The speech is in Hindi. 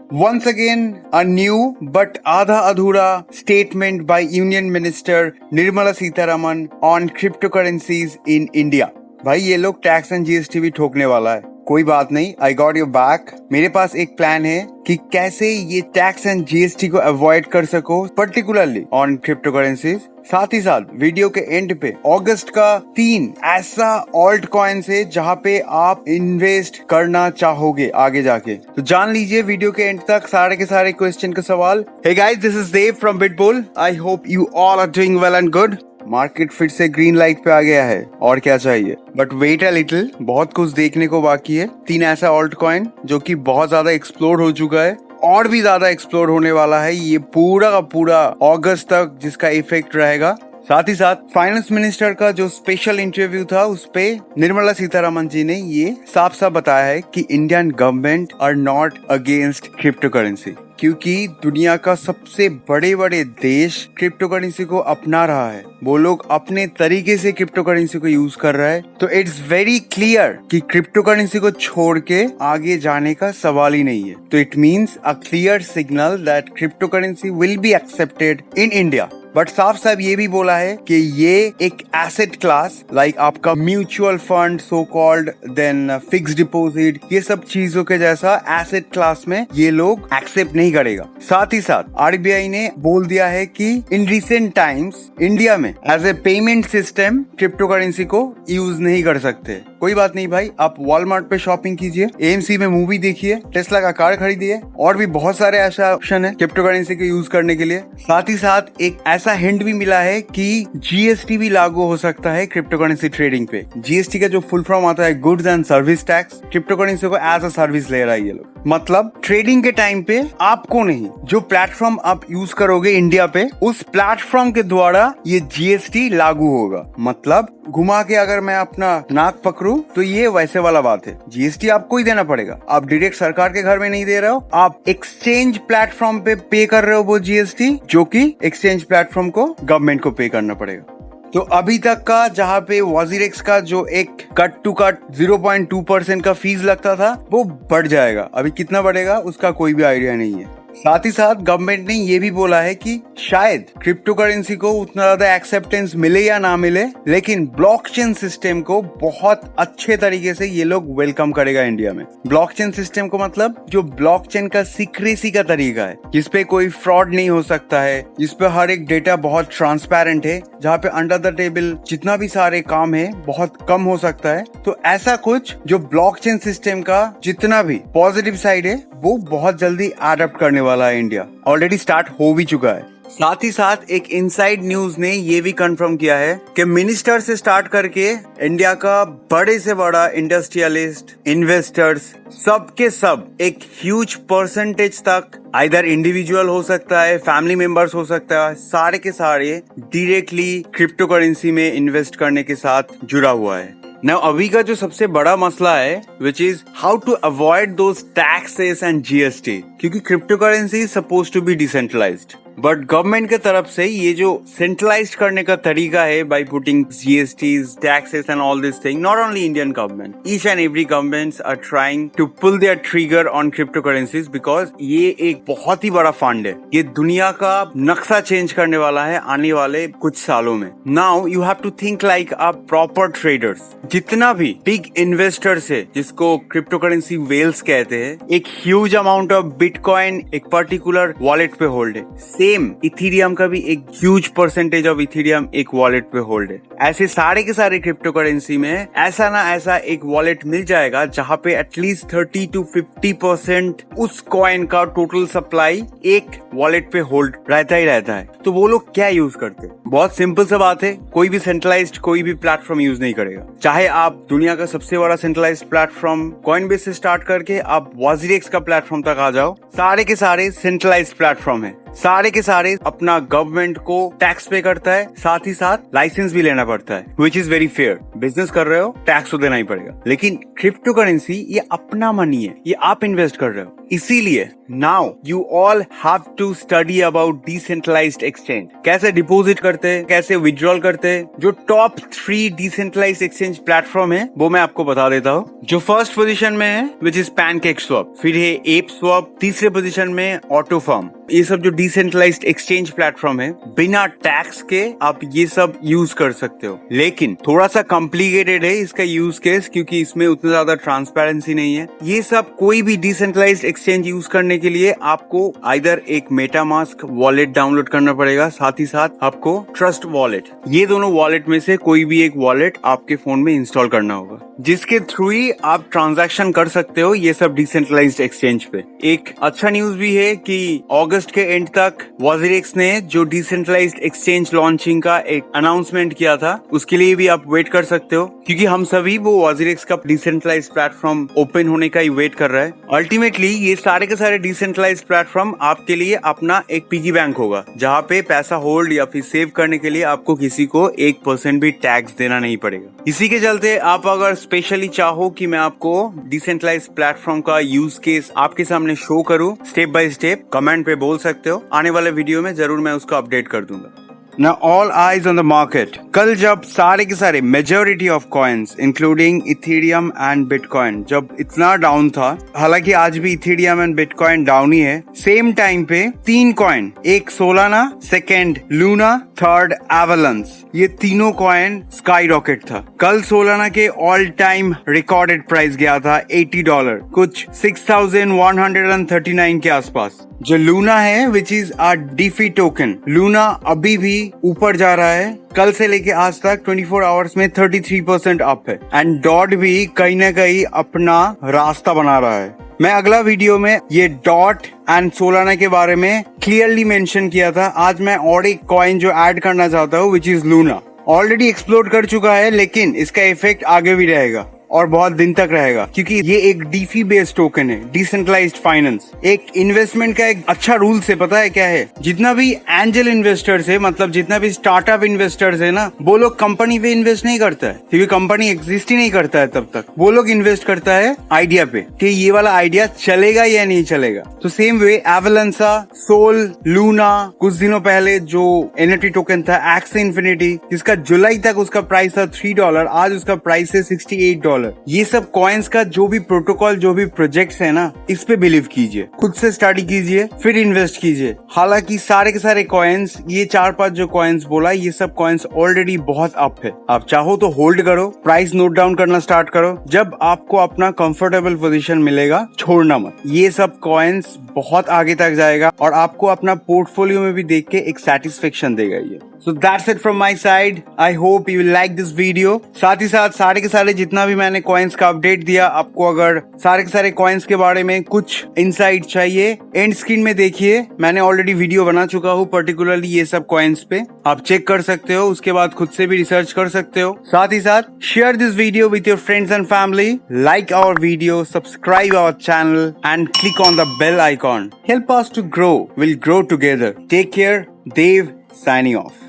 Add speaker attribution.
Speaker 1: Once again, a new but आधा अधूरा statement by Union Minister Nirmala Sitharaman on cryptocurrencies in India. भाई ये लोग टैक्स एंड जीएसटी भी ठोकने वाला है। कोई बात नहीं, आई गॉट योर बैक। मेरे पास एक प्लान है कि कैसे ये टैक्स एंड जीएसटी को अवॉइड कर सको, पर्टिकुलरली ऑन क्रिप्टो करेंसीज। साथ ही साथ वीडियो के एंड पे अगस्त का 3 ऐसा ऑल्ट कॉइन्स है जहाँ पे आप इन्वेस्ट करना चाहोगे आगे जाके, तो जान लीजिए वीडियो के एंड तक सारे के सारे क्वेश्चन का सवाल। Hey guys, this is Dev from Bitbull. I hope you all are doing well and good. Market फिर से ग्रीन लाइट पे आ गया है, और क्या चाहिए। बट वेट अ लिटिल, बहुत कुछ देखने को बाकी है। 3 ऐसा ऑल्ट कॉइन जो कि बहुत ज्यादा एक्सप्लोर हो चुका है और भी ज्यादा एक्सप्लोर होने वाला है ये पूरा का पूरा अगस्त तक, जिसका इफेक्ट रहेगा। साथ ही साथ फाइनेंस मिनिस्टर का जो स्पेशल इंटरव्यू था उस पे निर्मला सीतारमन जी ने ये साफ साफ बताया है कि Indian government are not against crypto currency, क्योंकि दुनिया का सबसे बड़े बड़े देश क्रिप्टो करेंसी को अपना रहा है। वो लोग अपने तरीके से क्रिप्टो करेंसी को यूज कर रहा है, तो इट्स वेरी क्लियर कि क्रिप्टो करेंसी को छोड़ के आगे जाने का सवाल ही नहीं है। तो it means a clear signal that crypto currency will be accepted in India. But साफ साफ ये भी बोला है कि ये एक एसेट क्लास, लाइक आपका mutual fund so called, then fix deposit, ये सब चीजों के जैसा एसेट क्लास में ये लोग एक्सेप्ट नहीं करेगा। साथ ही साथ आरबीआई ने बोल दिया है कि इन रिसेंट टाइम्स इंडिया में as a payment system crypto currency को यूज नहीं कर सकते। कोई बात नहीं भाई, आप वॉलमार्ट पे शॉपिंग कीजिए, एएमसी में मूवी देखिए, टेस्ला का कार खरीदिए, और भी बहुत सारे ऐसा ऑप्शन है क्रिप्टो करेंसी को यूज करने के लिए। साथ ही साथ एक ऐसा हिंट भी मिला है कि जीएसटी भी लागू हो सकता है क्रिप्टो करेंसी ट्रेडिंग पे। जीएसटी का जो फुल फॉर्म आता है goods and service tax, crypto currency को एज अ सर्विस ले रहा है ये लोग। मतलब ट्रेडिंग के टाइम पे आपको नहीं, जो प्लेटफॉर्म आप यूज करोगे इंडिया पे, उस प्लेटफॉर्म के द्वारा ये जीएसटी लागू होगा। मतलब घुमा के अगर मैं अपना नाक पकड़ूं तो ये वैसे वाला बात है, जीएसटी आपको ही देना पड़ेगा। आप डायरेक्ट सरकार के घर में नहीं दे रहे हो, आप एक्सचेंज प्लेटफॉर्म पे पे कर रहे हो वो जीएसटी, जो कि एक्सचेंज प्लेटफॉर्म को गवर्नमेंट को पे करना पड़ेगा। तो अभी तक का जहाँ पे WazirX का जो एक कट टू कट 0.2% का फीस लगता था, वो बढ़ जाएगा। अभी कितना बढ़ेगा उसका कोई भी आइडिया नहीं है। साथ ही साथ गवर्नमेंट ने ये भी बोला है कि शायद क्रिप्टो करेंसी को उतना ज्यादा एक्सेप्टेंस मिले या ना मिले, लेकिन ब्लॉकचेन सिस्टम को बहुत अच्छे तरीके से ये लोग वेलकम करेगा इंडिया में। ब्लॉकचेन सिस्टम को मतलब जो ब्लॉकचेन का सीक्रेसी का तरीका है, जिसपे कोई फ्रॉड नहीं हो सकता है, जिसपे हर एक डेटा बहुत ट्रांसपेरेंट है, जहाँ पे अंडर द टेबल जितना भी सारे काम है बहुत कम हो सकता है। तो ऐसा कुछ जो ब्लॉकचेन सिस्टम का जितना भी पॉजिटिव साइड है वो बहुत जल्दी अडॉप्ट करने वाला है इंडिया। ऑलरेडी स्टार्ट हो भी चुका है। साथ ही साथ एक इनसाइड न्यूज ने ये भी कंफर्म किया है कि मिनिस्टर से स्टार्ट करके इंडिया का बड़े से बड़ा इंडस्ट्रियलिस्ट, इन्वेस्टर्स, सब के सब एक ह्यूज परसेंटेज तक, आइदर इंडिविजुअल हो सकता है, फैमिली मेंबर्स हो सकता है, सारे के सारे डायरेक्टली क्रिप्टो करेंसी में इन्वेस्ट करने के साथ जुड़ा हुआ है। Now, अभी का जो सबसे बड़ा मसला है which is how to avoid those taxes and GST, क्योंकि crypto currency is supposed to be decentralized, but government के तरफ से ये जो सेंट्रलाइज करने का तरीका है by putting GSTs, taxes and all this thing, not only Indian government, each and every governments are trying to pull their trigger on cryptocurrencies, because ये एक बहुत ही बड़ा फंड है। ये दुनिया का नक्शा चेंज करने वाला है आने वाले कुछ सालों में। Now you have to think like a proper traders. जितना भी बिग इन्वेस्टर्स है, जिसको क्रिप्टो करेंसी वेल्स कहते हैं, एक ह्यूज अमाउंट ऑफ बिटकॉइन एक पर्टिकुलर वॉलेट पे होल्ड है। सेम इथेरियम का भी एक ह्यूज परसेंटेज ऑफ इथेरियम एक वॉलेट पे होल्ड है। ऐसे सारे के सारे क्रिप्टो करेंसी में ऐसा ना ऐसा एक वॉलेट मिल जाएगा जहां पे एटलीस्ट 30 to 50% उस कॉइन का टोटल सप्लाई एक वॉलेट पे होल्ड रहता ही रहता है। तो वो लोग क्या यूज करते हैं? बहुत सिंपल सा बात है, कोई भी सेंट्रलाइज्ड कोई भी प्लेटफॉर्म यूज नहीं करेगा। चाहे आप दुनिया का सबसे बड़ा सेंट्रलाइज्ड प्लेटफॉर्म कॉइनबेस से स्टार्ट करके आप WazirX का प्लेटफॉर्म तक आ जाओ, सारे के सारे सेंट्रलाइज्ड प्लेटफॉर्म है। सारे के सारे अपना गवर्नमेंट को टैक्स पे करता है, साथ ही साथ लाइसेंस भी लेना पड़ता है, which is very fair. Business कर रहे हो, टैक्स तो देना ही पड़ेगा। लेकिन क्रिप्टो करेंसी ये अपना मनी है, ये आप इन्वेस्ट कर रहे हो, इसीलिए now you all have to study about decentralised exchange, कैसे डिपॉजिट करते हैं, कैसे विड्रॉल करते हैं। जो टॉप 3 डिसेंट्रलाइज्ड एक्सचेंज प्लेटफॉर्म है वो मैं आपको बता देता हूँ। जो फर्स्ट पोजीशन में है विच इज पैनकेक स्वैप, फिर है एप स्वैप, तीसरे पोजीशन में ऑटोफर्म। ये सब जो डिसेंट्रलाइज्ड एक्सचेंज प्लेटफॉर्म है बिना टैक्स के आप ये सब यूज कर सकते हो, लेकिन थोड़ा सा कॉम्प्लिकेटेड है इसका यूज केस, क्योंकि इसमें उतना ज्यादा ट्रांसपेरेंसी नहीं है। ये सब कोई भी डिसेंट्रलाइज्ड एक्सचेंज यूज करने के लिए आपको आइदर एक मेटामास्क वॉलेट डाउनलोड करना पड़ेगा, साथ ही साथ आपको ट्रस्ट वॉलेट, ये दोनों वॉलेट में से कोई भी एक वॉलेट आपके फोन में इंस्टॉल करना होगा, जिसके थ्रू ही आप ट्रांजैक्शन कर सकते हो ये सब डिसेंट्रलाइज्ड एक्सचेंज पे। एक अच्छा न्यूज भी है कि अगस्त के एंड तक WazirX ने जो डिसेंट्रलाइज्ड एक्सचेंज लॉन्चिंग का एक अनाउंसमेंट किया था, उसके लिए भी आप वेट कर सकते हो, क्योंकि हम सभी वो WazirX का डिसेंट्रलाइज्ड प्लेटफॉर्म ओपन होने का ही वेट कर रहा है। अल्टीमेटली ये सारे के सारे डिसेंट्रलाइज्ड प्लेटफॉर्म आपके लिए अपना एक पिगी बैंक होगा, जहाँ पे पैसा होल्ड या फिर सेव करने के लिए आपको किसी को 1% भी टैक्स देना नहीं पड़ेगा। इसी के चलते आप अगर स्पेशली चाहो कि मैं आपको डिसेंट्रलाइज्ड प्लेटफॉर्म का यूज केस आपके सामने शो करूं स्टेप बाय स्टेप, कमेंट पे बोल सकते हो। आने वाले वीडियो में जरूर मैं उसको अपडेट कर दूंगा। Now all eyes on the market. कल जब सारे के सारे majority of coins including Ethereum and bitcoin जब इतना डाउन था, हालांकि आज भी इथेरियम एंड बिटकॉइन डाउन ही है, सेम टाइम पे 3 कॉइन, एक Solana, second Luna, third avalanche, ये तीनों कॉइन स्काई रॉकेट था। कल सोलाना के ऑल टाइम रिकॉर्डेड प्राइस गया था $80, कुछ 6139 के आसपास। जो लूना है which is a d phi token, Luna अभी भी ऊपर जा रहा है, कल से लेके आज तक 24 आवर्स में 33% अप है, एंड डॉट भी कहीं ना कहीं अपना रास्ता बना रहा है। मैं अगला वीडियो में ये डॉट एंड सोलाना के बारे में क्लियरली मेंशन किया था। आज मैं और एक कॉइन जो ऐड करना चाहता हूँ which is Luna, already explode कर चुका है, लेकिन इसका इफेक्ट आगे भी रहेगा और बहुत दिन तक रहेगा, क्योंकि ये एक डीफी बेस्ड टोकन है, डिसेंट्रलाइज्ड फाइनेंस। एक इन्वेस्टमेंट का एक अच्छा रूल से पता है क्या है, जितना भी एंजल इन्वेस्टर्स है, मतलब जितना भी स्टार्टअप इन्वेस्टर्स है ना, वो लोग कंपनी पे इन्वेस्ट नहीं करता है, क्योंकि कंपनी एग्जिस्ट ही नहीं करता है तब तक। वो लोग इन्वेस्ट करता है आइडिया पे कि ये वाला आइडिया चलेगा या नहीं चलेगा। तो सेम वे एवलांसा, सोल, लूना, कुछ दिनों पहले जो एनएफटी टोकन था एक्से इन्फिनिटी, जिसका जुलाई तक उसका प्राइस था $3, आज उसका प्राइस है $68। ये सब कॉइन्स का जो भी प्रोटोकॉल, जो भी प्रोजेक्ट्स है ना, इस पे बिलीव कीजिए, खुद से स्टडी कीजिए, फिर इन्वेस्ट कीजिए। हालांकि सारे के सारे कॉइन्स, ये 4-5 जो कॉइन्स बोला, ये सब कॉइन्स ऑलरेडी बहुत अप है। आप चाहो तो होल्ड करो, प्राइस नोट डाउन करना स्टार्ट करो, जब आपको अपना कंफर्टेबल पोजीशन मिलेगा छोड़ना मत। ये सब कॉइन्स बहुत आगे तक जाएगा और आपको अपना पोर्टफोलियो में भी देख के एक सेटिस्फेक्शन देगा ये। So that's it from my side. I hope you will like this video. साथ ही साथ सारे के सारे जितना भी मैंने कॉइन्स का अपडेट दिया, आपको अगर सारे के सारे कॉइन्स के बारे में कुछ इनसाइट चाहिए, एंड स्क्रीन में देखिए, मैंने ऑलरेडी वीडियो बना चुका हूँ पर्टिकुलरली ये सब कॉइन्स पे, आप चेक कर सकते हो, उसके बाद खुद से भी रिसर्च कर सकते हो। साथ ही साथ share this video with your friends and family, like our video, subscribe our channel and click on the bell icon. Help us to grow. We'll grow together. Take care. Dave signing off.